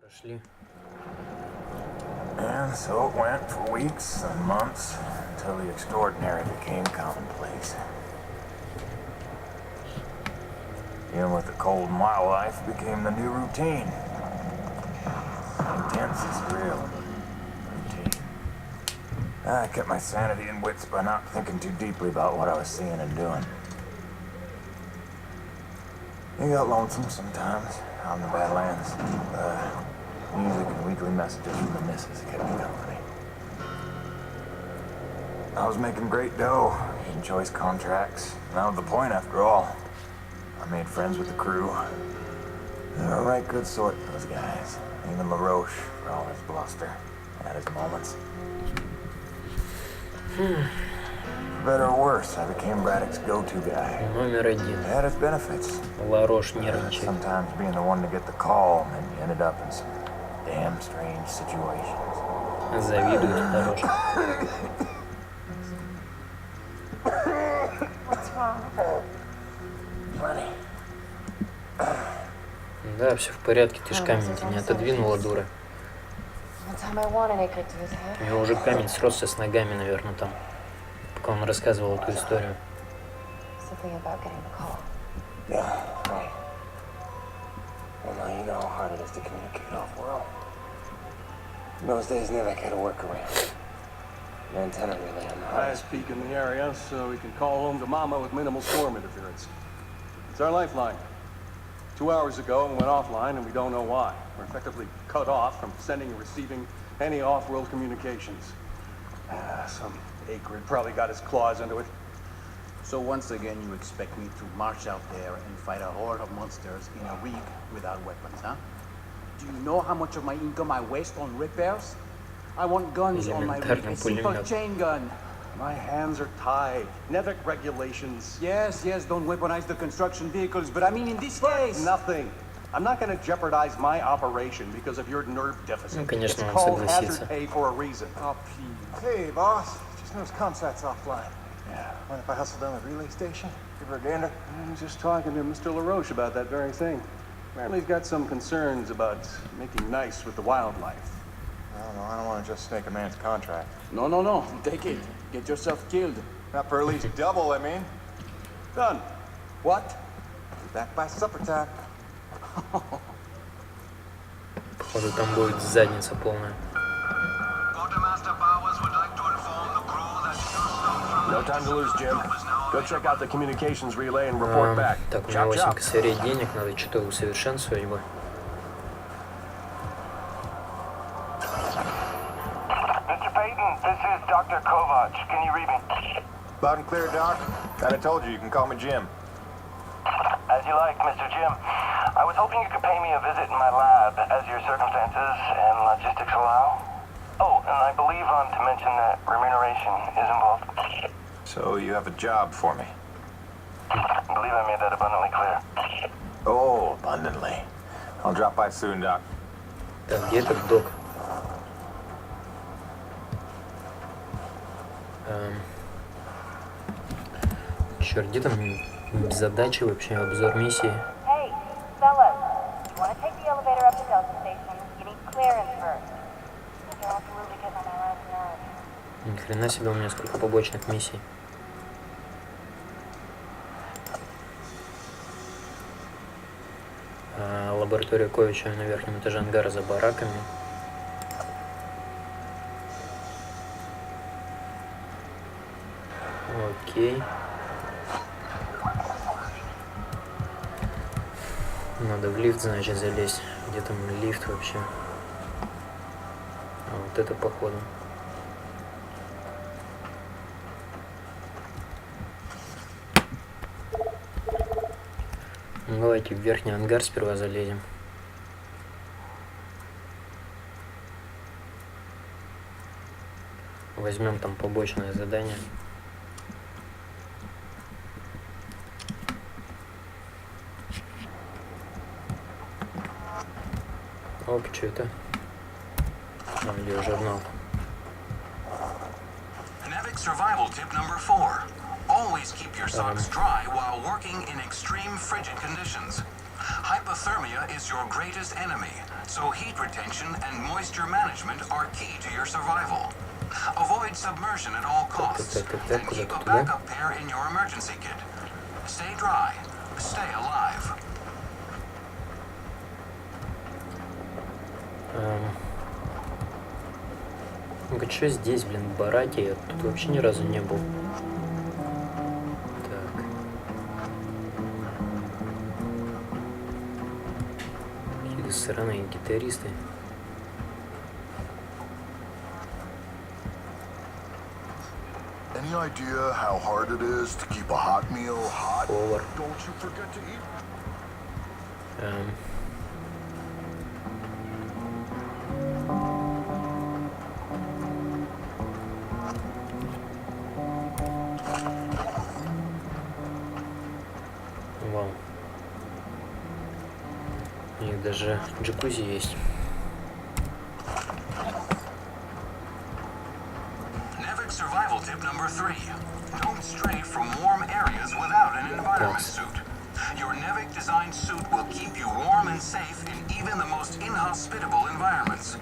Прошли. And so it went for weeks and months until the extraordinary became commonplace. Dealing with the cold mile life became the new routine. Intense is real. Routine. I kept my sanity and wits by not thinking too deeply about what I was seeing and doing. It got lonesome sometimes out in the Badlands. Music and weekly messages from the missus kept me company. I was making great dough, getting choice contracts. And that was the point after all. I made friends with the crew. They're a right good sort, those guys. Even LaRoche, for all his bluster, had his moments. For better or worse, I became Braddock's go-to guy. Номер It один. had its benefits. Ларош нервничает. Sometimes being the one to get the call, and you ended up in some damn strange situations. Завидует Ларош. What's wrong? Money. Да, все в порядке, ты ж камень-то не отодвинула, дура. У него уже камень сросся с ногами, наверное, там, пока он рассказывал эту историю. Yeah, right. Well, now you know how hard it is to communicate off-world. In those days, Nivek had a workaround. An antenna relay on the highest Highest peak in the area, so we can call home to Mama with minimal storm interference. It's our lifeline. 2 hours ago, we went offline, and we don't know why. We're effectively cut off from sending or receiving any off-world communications. Some acrid probably got his claws into it. So once again, you expect me to march out there and fight a horde of monsters in a week without weapons, huh? Do you know how much of my income I waste on repairs? I want guns on my rig, a simple chain gun. My hands are tied. Nevik regulations. Yes, don't weaponize the construction vehicles, but I mean in this case. Nothing. I'm not going to jeopardize my operation because of your nerve deficit. Ну, конечно, it's он called согласится. hazard pay for a reason. Oh, please. Hey, boss. Just noticed Comsat's offline. Yeah. Mind if I hustle down the relay station? Give her a gander? I was just talking to Mr. LaRoche about that very thing. Apparently he's got some concerns about making nice with the wildlife. I don't want to just snake a man's contract. No. Take it. Get yourself killed. Not for at least double, I mean. Done. What? Be back by supper time. Походу, там будет задница полная. No time to lose, Jim. Go check out the communications relay and report back. Так, у меня 8 косарей денег, надо что-то усовершенствовать бы. Mr. Payton, this is Dr. Kovac. Can you read me? Loud and clear, Doc. Kinda told you can call me Jim. As you like, Mr. Jim. I was hoping you could pay me a visit in my lab as your circumstances and logistics allow. Oh, and I believe I'm to mention that remuneration is involved. So you have a job for me? I believe I made that abundantly clear. Oh, abundantly. I'll drop by soon, Doc. Так, где этот док? Черт, где там задачи вообще, обзор миссии? Hey, fellas, you want to take the elevator up to Delta Station? You need clearance first. You're absolutely getting on my last nerve. Ни хрена себе, у меня сколько побочных миссий. Лаборатория Ковича на верхнем этаже ангара за бараками. Окей. Надо в лифт, значит, залезть. Где там лифт вообще? А вот это походу. Ну, давайте в верхний ангар сперва залезем. Возьмем там побочное задание. Оп, что это? Аудиожурнал. Survival tip number 4. Always keep your socks dry while working in extreme frigid conditions. Hypothermia is your greatest enemy, So heat retention and moisture management are key to your survival. Avoid submersion at all costs, and keep a backup pair in your emergency kit. Stay dry, stay alive. Ну-ка, что здесь, блин, в бараке? Я тут вообще ни разу не был. Так. Какие-то сраные гитаристы. Any idea how hard it is to keep a hot meal hot? Повар. Don't you forget to eat. Вау. У них даже джакузи есть. Survival tip number 3. Don't stray from warm areas without an environment suit. Your Nevik designed suit will keep you warm and safe in even the most inhospitable environments.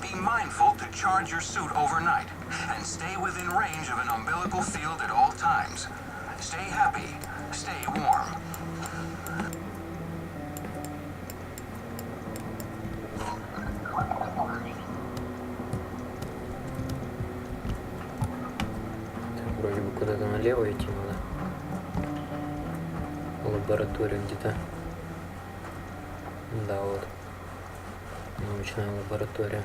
Be mindful to charge your suit overnight and stay within range of an umbilical field at all times. Stay happy, stay warm. Вроде бы куда-то налево идти надо. Лаборатория где-то. Да, вот. Научная лаборатория.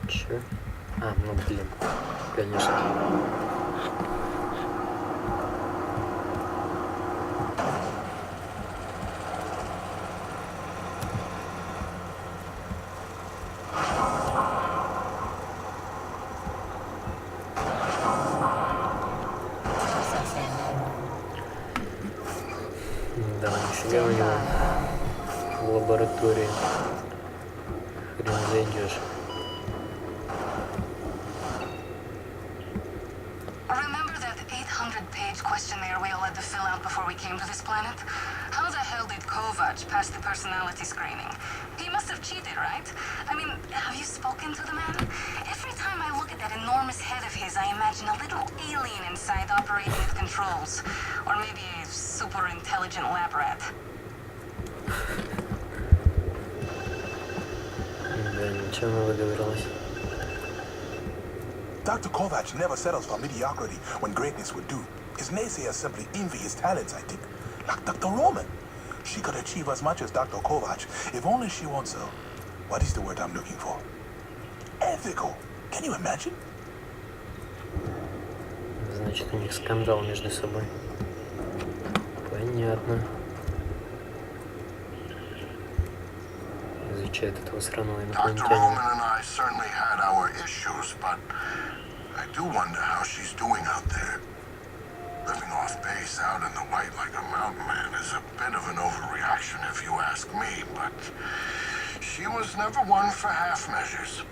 Чё? А, ну блин, конечно. Да, нифига у него в лаборатории. Хрен зайдешь. Questionnaire we all had to fill out before we came to this planet? How the hell did Kovac pass the personality screening? He must have cheated, right? I mean, have you spoken to the man? Every time I look at that enormous head of his, I imagine a little alien inside operating the controls. Or maybe a super intelligent lab rat. Да, ничего не выговорилось. Dr. Kovac never settles for mediocrity when greatness would do. His naysayers simply envy his talents, I think. Like Dr. Roman. She could achieve as much as Dr. Kovac if only she wants so. What is the word I'm looking for? Ethical. Can you imagine? Значит, у них скандал между собой. Понятно. Изучает этого сраного Dr. Roman and I certainly had our issues, but I do wonder how she's doing out there. Living off base out in the white like a mountain man is a bit of an overreaction if you ask me, but she was never one for half measures.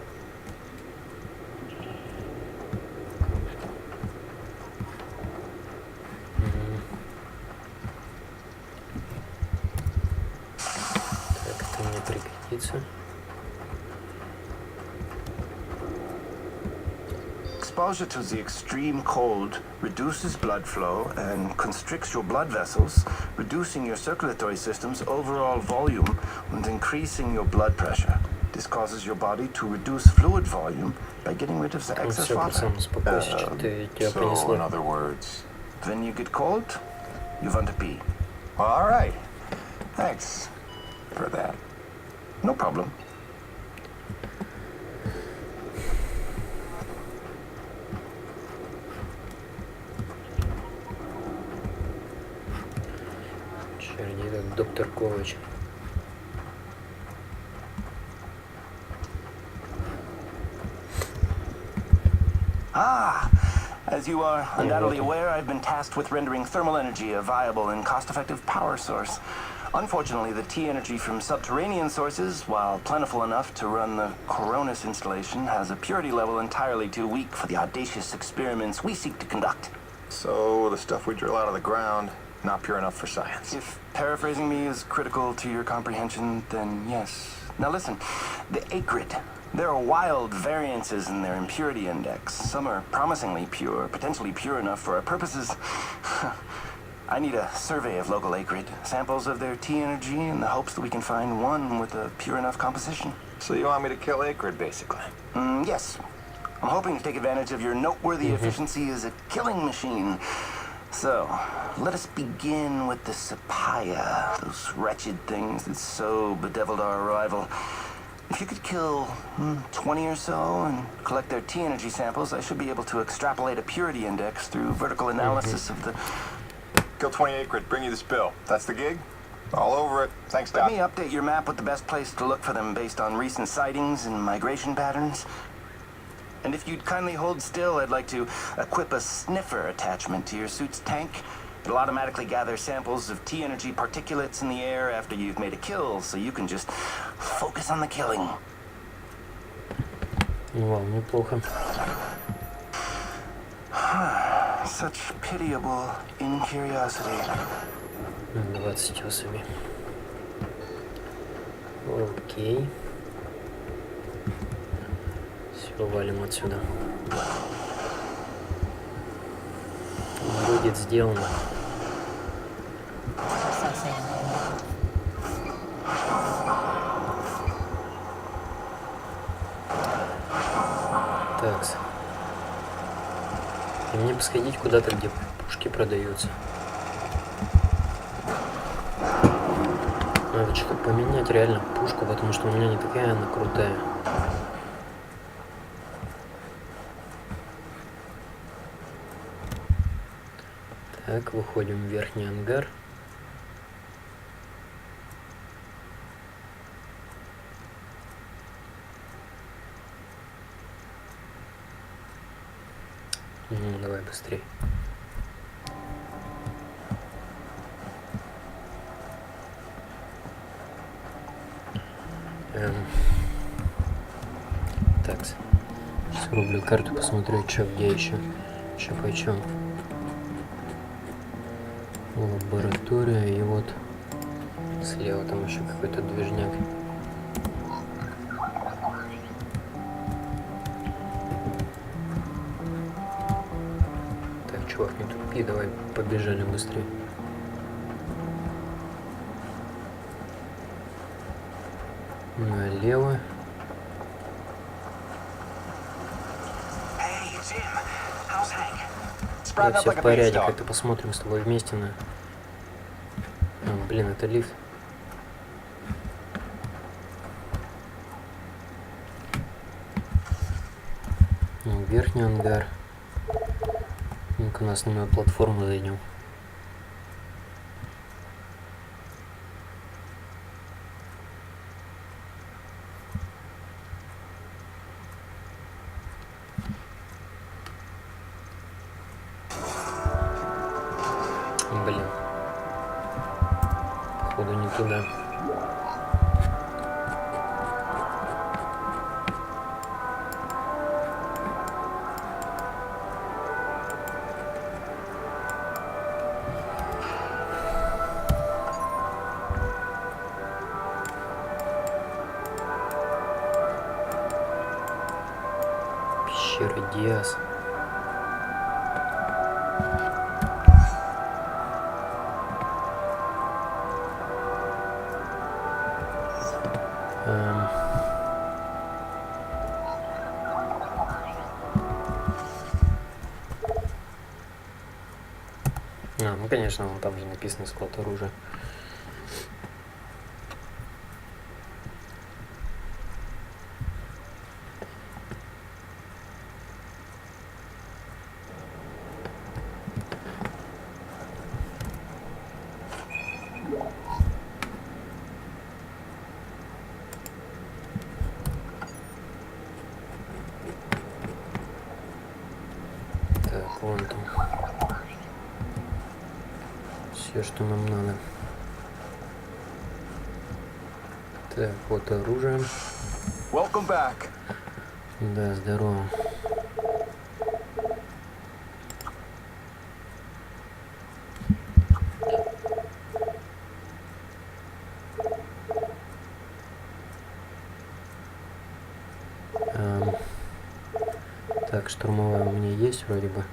Так, это мне пригодится. Exposure to the extreme cold reduces blood flow and constricts your blood vessels, reducing your circulatory system's overall volume and increasing your blood pressure. This causes your body to reduce fluid volume by getting rid of the excess water. So, in other words, when you get cold, you want to pee. All right. Thanks for that. No problem. Черни, как доктор Ковач. Ah, As you are undoubtedly aware, I've been tasked with rendering thermal energy a viable and cost-effective power source. Unfortunately, the T-energy from subterranean sources, while plentiful enough to run the Coronis installation, has a purity level entirely too weak for the audacious experiments we seek to conduct. So, the stuff we drill out of the ground, not pure enough for science. If paraphrasing me is critical to your comprehension, then yes. Now listen, the acrid. There are wild variances in their impurity index. Some are promisingly pure, potentially pure enough for our purposes. I need a survey of local acrid, samples of their T-energy in the hopes that we can find one with a pure enough composition. So you want me to kill acrid, basically? Yes. I'm hoping to take advantage of your noteworthy efficiency as a killing machine. So, let us begin with the Cepaya, those wretched things that so bedeviled our arrival. If you could kill 20 or so and collect their T-energy samples, I should be able to extrapolate a purity index through vertical analysis of the... Kill 20 acrid, bring you this bill. That's the gig? All over it. Thanks, Doc. Let me update your map with the best place to look for them based on recent sightings and migration patterns. And if you'd kindly hold still, I'd like to equip a sniffer attachment to your suit's tank. It'll automatically gather samples of T-energy particulates in the air after you've made a kill, so you can just focus on the killing. Вау, неплохо. Such pitiable incuriosity. 20 особей. Окей. Все, валим отсюда. Будет сделано. Такс. И мне бы сходить куда-то, где пушки продаются. Надо что-то поменять реально пушку, потому что у меня не такая она крутая. Так, выходим в верхний ангар. Давай быстрее. Так, сейчас врублю карту, посмотрю, что где еще, что почем. Лаборатория, и вот слева там еще какой-то движняк. Так, чувак, не тупи, давай побежали быстрее. Налево. Да, все в порядке, как-то посмотрим с тобой вместе на... блин, это лифт. Верхний ангар. Ну-ка, на основную платформу зайдем. Блин. Походу не туда. Пещера Диас. Ну конечно, вон там же написано склад оружия. Так, вон все, что нам надо. Так, вот оружие. Welcome back. Да, здорово. Так, штурмовая у меня есть вроде бы.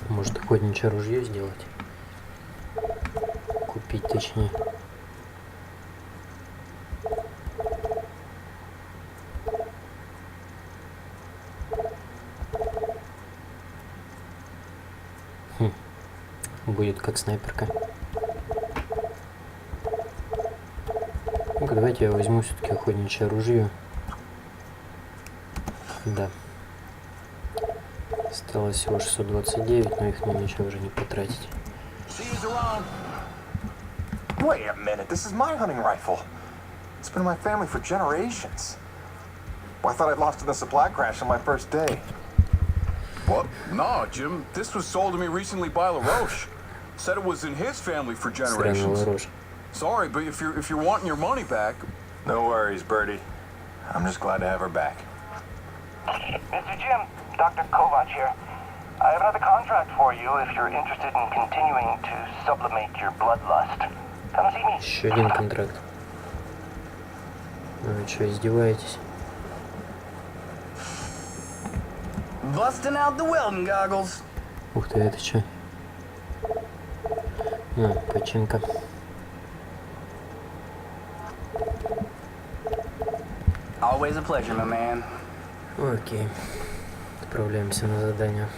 Может, охотничье ружье сделать? Купить, точнее. Будет как снайперка. Ну-ка, давайте я возьму все-таки охотничье ружье. Да. Осталось всего 629, но их на ничего уже не потратить. Wait a minute, this is my hunting rifle. It's been in my family for generations. Well, I thought I'd lost it in a supply crash on my first day. What? No, Jim. This was sold to me recently by LaRoche. Said it was in his family for generations. Sorry, but if you're wanting your money back... No worries, Bertie. I'm just glad to have her back. Mr. Jim, Dr. Kovac here. I have another contract for you if you're interested in continuing to sublimate your bloodlust. Come see me. Еще один контракт. Вы что, издеваетесь? Busting out the welding goggles. Ух ты, это что? А, починка. Always a pleasure, my man. Окей. Отправляемся на задание.